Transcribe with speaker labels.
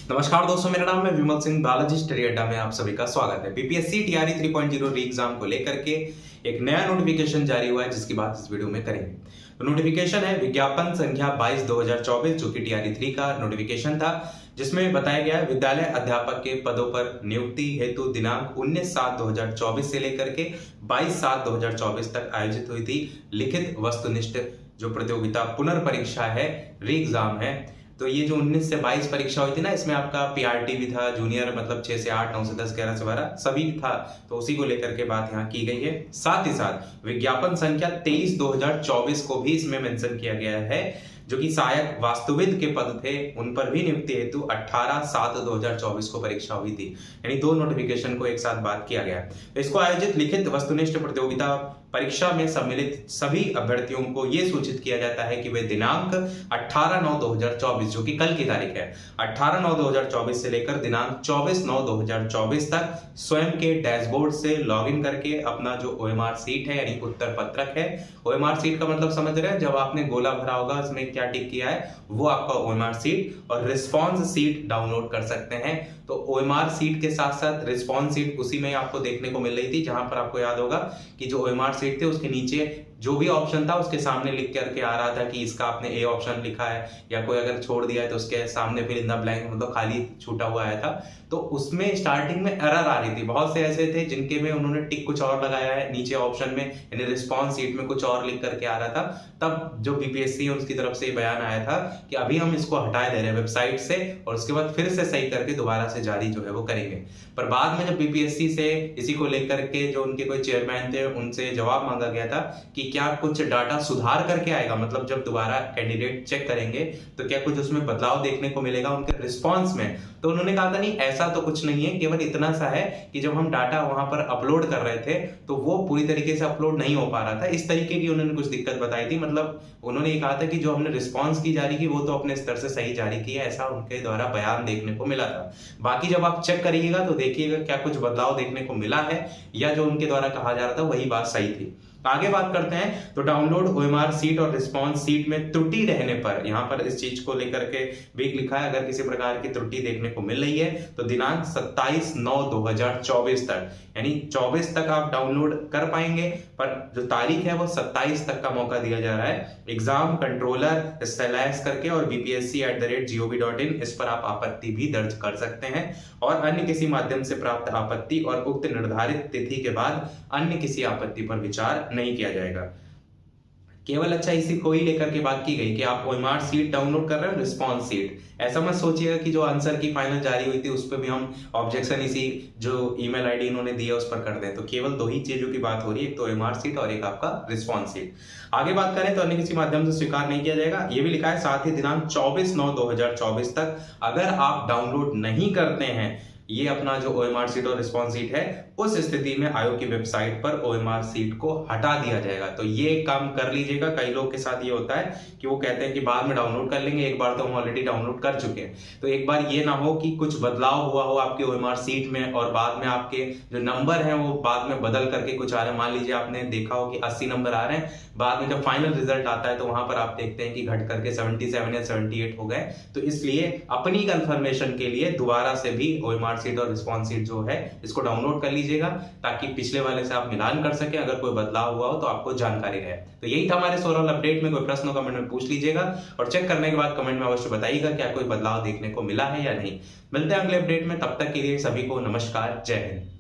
Speaker 1: नमस्कार दोस्तों, मेरा नाम है विमल सिंह। बालाजी स्टडी अड्डा में आप सभी का स्वागत है। बीपीएससी टीआरई 3.0 री एग्जाम को लेकर के एक नया नोटिफिकेशन जारी हुआ है, जिसकी बात इस वीडियो में करेंगे। तो नोटिफिकेशन है विज्ञापन संख्या 22/2024, जो कि टीआरई 3 का नोटिफिकेशन था, जिसमें बताया गया है विद्यालय अध्यापक के पदों पर नियुक्ति हेतु दिनांक 19/7/2024 से लेकर के 22/7/2024 तक आयोजित हुई थी लिखित वस्तुनिष्ठ जो प्रतियोगिता पुनर्परीक्षा है, री एग्जाम है। तो ये जो 19 से 22 परीक्षा हुई थी ना, इसमें आपका पीआरटी भी था, जूनियर मतलब 6 से 8, 9 से 10, 11 से 12 सभी था। तो उसी को लेकर के बात यहाँ की गई है। साथ ही साथ विज्ञापन संख्या 23/2024 को भी इसमें मेंशन किया गया है, जो कि सहायक वास्तुविद के पद थे, उन पर भी नियुक्ति हेतु 18/7/2024 को परीक्षा हुई थी। यानी दो नोटिफिकेशन को एक साथ बात किया गया। तो इसको आयोजित लिखित वस्तुनिष्ठ प्रतियोगिता परीक्षा में सम्मिलित सभी अभ्यर्थियों को यह सूचित किया जाता है कि वे दिनांक 18/9/2024, जो कि कल की तारीख है, 18/9/2024 से लेकर दिनांक 24/9/2024 तक स्वयं के डैशबोर्ड से लॉगिन करके अपना जो ओएमआर सीट है, यानी उत्तर पत्रक है, ओएमआर सीट का मतलब समझ रहे हैं, जब आपने गोला भरा होगा उसमें क्या टिक किया है, वो आपका ओएमआर सीट और रिस्पॉन्स सीट डाउनलोड कर सकते हैं। तो ओएमआर सीट के साथ साथ रिस्पॉन्स सीट उसी में आपको देखने को मिल रही थी, जहां पर आपको याद होगा कि जो ओएमआर सीट थे उसके नीचे जो भी ऑप्शन था उसके सामने लिख करके आ रहा था कि इसका आपने ए ऑप्शन लिखा है, या कोई अगर छोड़ दिया है तो उसके सामने फिर इन द ब्लैंक मतलब खाली छूटा हुआ आया था। तो उसमें स्टार्टिंग में एरर आ रही थी। बहुत से ऐसे थे जिनके में उन्होंने टिक कुछ और लगाया है नीचे ऑप्शन में, यानी रिस्पॉन्स सीट में कुछ और लिख करके आ रहा था। तब जो बीपीएससी है उसकी तरफ से बयान आया था कि अभी हम इसको हटा दे रहे हैं वेबसाइट से, और उसके बाद फिर से सही करके दोबारा से जारी जो है वो करेंगे। पर बाद में जब बीपीएससी से इसी को लेकर के जो उनके कोई चेयरमैन थे, उनसे जवाब मांगा गया था कि क्या कुछ डाटा सुधार करके आएगा, मतलब जब दोबारा कैंडिडेट चेक करेंगे तो क्या कुछ उसमें बदलाव देखने को मिलेगा उनके रिस्पॉन्स में। तो उन्होंने कहा था नहीं, ऐसा तो कुछ नहीं है, केवल इतना सा है कि जब हम डाटा वहां पर अपलोड कर रहे थे तो वो पूरी तरीके से अपलोड नहीं हो पा रहा था। इस तरीके की उन्होंने कुछ दिक्कत बताई थी। मतलब उन्होंने ये कहा था कि जो हमने रिस्पॉन्स की जारी की वो तो अपने स्तर से सही जारी की है, ऐसा उनके द्वारा बयान देखने को मिला था। बाकी जब आप चेक करिएगा तो देखिएगा क्या कुछ बदलाव देखने को मिला है, या जो उनके द्वारा कहा जा रहा था वही बात सही थी। आगे बात करते हैं। तो डाउनलोड ओएमआर सीट और रिस्पॉन्स सीट में त्रुटि रहने पर, यहां पर इस चीज को लेकर के भी लिखा है, अगर किसी प्रकार की त्रुटि देखने को मिल रही है तो दिनांक 27/9/2024 तक, यानी 24 तक आप डाउनलोड कर पाएंगे, पर जो तारीख है वो 27 तक का मौका दिया जा रहा है। एग्जाम कंट्रोलर स्लैश करके और bpsc@gov.in, इस पर आप आपत्ति भी दर्ज कर सकते हैं, और अन्य किसी माध्यम से प्राप्त आपत्ति और उक्त निर्धारित तिथि के बाद अन्य किसी आपत्ति पर विचार नहीं किया जाएगा। केवल अच्छा इसी को ही लेकर के बात की गई कि आप ओएमआर सीट डाउनलोड कर रहे हो, रिस्पॉन्स सीट। ऐसा मत सोचिएगा कि जो आंसर की फाइनल जारी हुई थी उस पर भी हम ऑब्जेक्शन इसी जो ईमेल आईडी इन्होंने दी है उस पर कर दें। तो केवल दो ही चीजों की बात हो रही है, एक तो ओएमआर सीट और एक आपका रिस्पॉन्स सीट। आगे बात करें तो अन्य किसी माध्यम से स्वीकार नहीं किया जाएगा, ये भी लिखा है। साथ ही दिनांक 24/9/2024 तक अगर आप डाउनलोड नहीं करते हैं ये अपना जो ओएमआर सीट और रिस्पॉन्स सीट है, उस स्थिति में आयोग की वेबसाइट पर ओएमआर सीट को हटा दिया जाएगा। तो ये काम कर लीजिएगा। कई लोग के साथ ये होता है कि वो कहते हैं कि बाद में डाउनलोड कर लेंगे, एक बार तो हम ऑलरेडी डाउनलोड कर चुके हैं। तो एक बार ये ना हो कि कुछ बदलाव हुआ हो आपके ओएमआर सीट में और बाद में आपके जो नंबर है वो बाद में बदल करके कुछ आ रहे हैं। मान लीजिए आपने देखा हो कि 80 नंबर आ रहे हैं, बाद में जब फाइनल रिजल्ट आता है तो वहां पर आप देखते हैं कि घट करके 77 या 78 हो गए। तो इसलिए अपनी कंफर्मेशन के लिए दोबारा से भी ओएमआर सीट और रिस्पॉन्स सीट जो है इसको डाउनलोड कर लीजिएगा, ताकि पिछले वाले से आप मिलान कर सके, अगर कोई बदलाव हुआ हो तो आपको जानकारी रहे। तो यही था हमारे ओवरऑल अपडेट में। कोई प्रश्न हो कमेंट में पूछ लीजिएगा, और चेक करने के बाद कमेंट में अवश्य बताइएगा क्या कोई बदलाव देखने को मिला है या नहीं। मिलते हैं अगले अपडेट में, तब तक के लिए सभी को नमस्कार, जय हिंद।